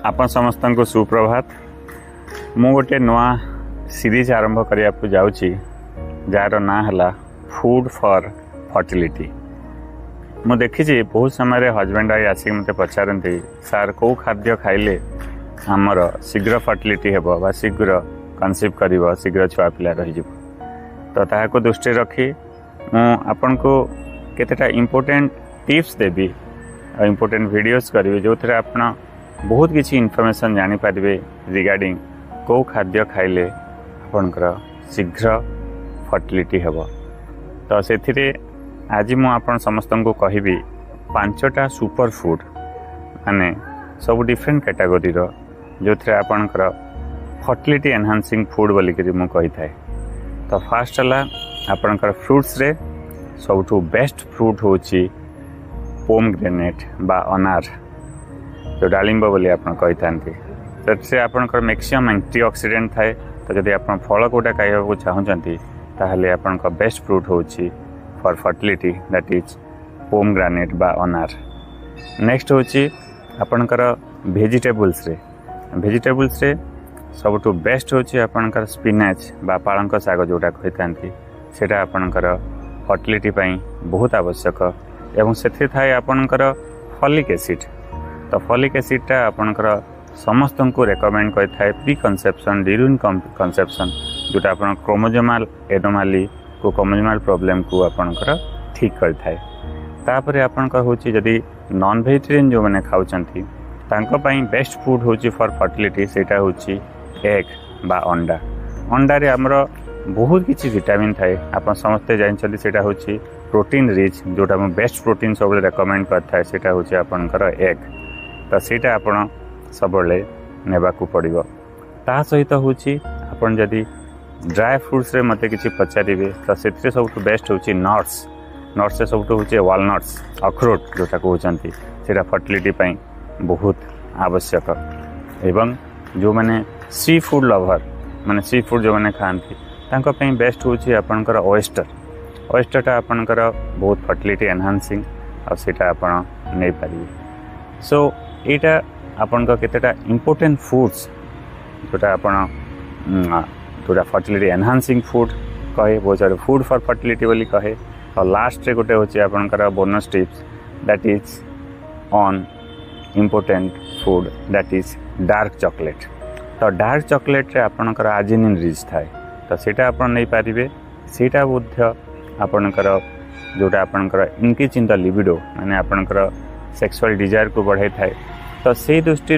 आपण समस्त को सुप्रभात। मु गोटे नुआ सीरीज आरंभ करने को जाऊँगी जार ना है फूड फॉर फर्टिलिटी। मु देखी बहुत समय हजबैंड वाइफ आसिक मत पचारती सार कौ खाद्य खाइले आमर शीघ्र फर्टिलिटी हे शीघ्र कनसीव कर शीघ्र छुआ पिला रही तो ताको दृष्टि रखी आपन को केतेटा इम्पोर्टेंट टिप्स देवी और इम्पोर्टेंट वीडियोस करी जो थे आप बहुत किसी इनफॉरमेशन जानी पारे रिगार्डिंग कौ खाद्य खाइले आपणकर शीघ्र फर्टिलिटी हेब। तो से आज मु आपन समस्त को कहबी 5टा सुपर फूड माने सब डिफरेंट कैटेगोरी जो थे आपणकर फर्टिलिटी एनहांसिंग फूड बोलिक मु कही थाए। तो फास्ट है आपणकर फ्रूट्स रे सबुठु बेस्ट फ्रूट होची पोमग्रेनेट बा अनार जो डालिंब बोली आप कही था से आपंकर मैक्सिमम एंटीऑक्सीडेंट थाए। तो जब आप फल कोटा खाइबा चाहूँगी ताहले आपंकर बेस्ट फ्रूट होची for fertility that is pomegranate बा अनार। नेक्स्ट होची आपंकर वेजिटेबल्स रे सबुठु बेस्ट होची आपंकर स्पिनाच बा पालंक साग जोटा कही था सेटा आपंकर फर्टिलिटी पाई बहुत आवश्यक एवं से थाए आपंकर फॉलिक एसिड। तो फॉलिक एसिडटा आपंकर समस्त को रेकमेंड करता प्री कनसेप्शन ड्यूरिंग कनसेप्शन जोटा आप क्रोमोजोमाल एनोमाली को क्रोमोजोमाल प्रॉब्लम को आपंकर ठीक करता है। तापर आपंकर होची जदि नॉन वेजिटेरियन जो मैंने खाऊँगी तांको पाई बेस्ट फूड होची फॉर फर्टिलिटी सेटा होची एग बा अंडा। अंडा रे हमर बहुत किसी विटामिन थाए आप समस्ते जानते सेटा होची प्रोटीन रिच जोटा बेस्ट प्रोटीन सब रेकमेंड करता है सेटा होची आपनकर एग। तो सीटा आपन सब नेबाकू पड़ो। ता सहित होची आपन जदि ड्राई फ्रूट्स रे मते किसी पचारे तो से सब बेस्ट होची नट्स। नट्स से सब होची वालनट्स अखरोट जोटा कहते सेटा फर्टिलिटी पाई बहुत आवश्यक। एवं जो मैंने सी फूड लवर माने सी फूड जो मैंने खाती तांको पई बेस्ट होची आपनकर ऑयस्टरटा आपनकर बहुत फर्टिलिटी एनहांसिंग और सीटा आपन नहीं पारिबे। सो एटा आपनकर केतेटा इम्पोर्टेंट फूड्स जोटा आपन जोटा फर्टिलिटी एनहांसिंग फूड कहे बहुत सारे फूड फॉर फर्टिलिटी बोली कहे। और लास्ट रे गोटे होची आपनकर bonus tips that is on important food that is dark chocolate. तो डार्क चॉकलेट रे आपनकर आर्जिनिन रिच थाए तो सीटा आपन नहीं पारिबे। सीटा बुद्ध आपनकर जोटा आपनकर इंक्रीज इन द लिबिडो माने आपनकर सेक्सुअल डिजायर को बढ़ाई थाए। तो से दृष्टि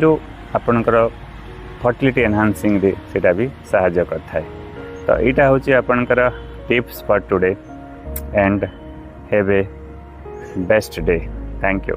आपनकर फर्टिलिटी एनहांसिंग रे सेटा भी सहायता करता है। तो यहाँ होची आपनकर tips for today and have a best day. Thank you.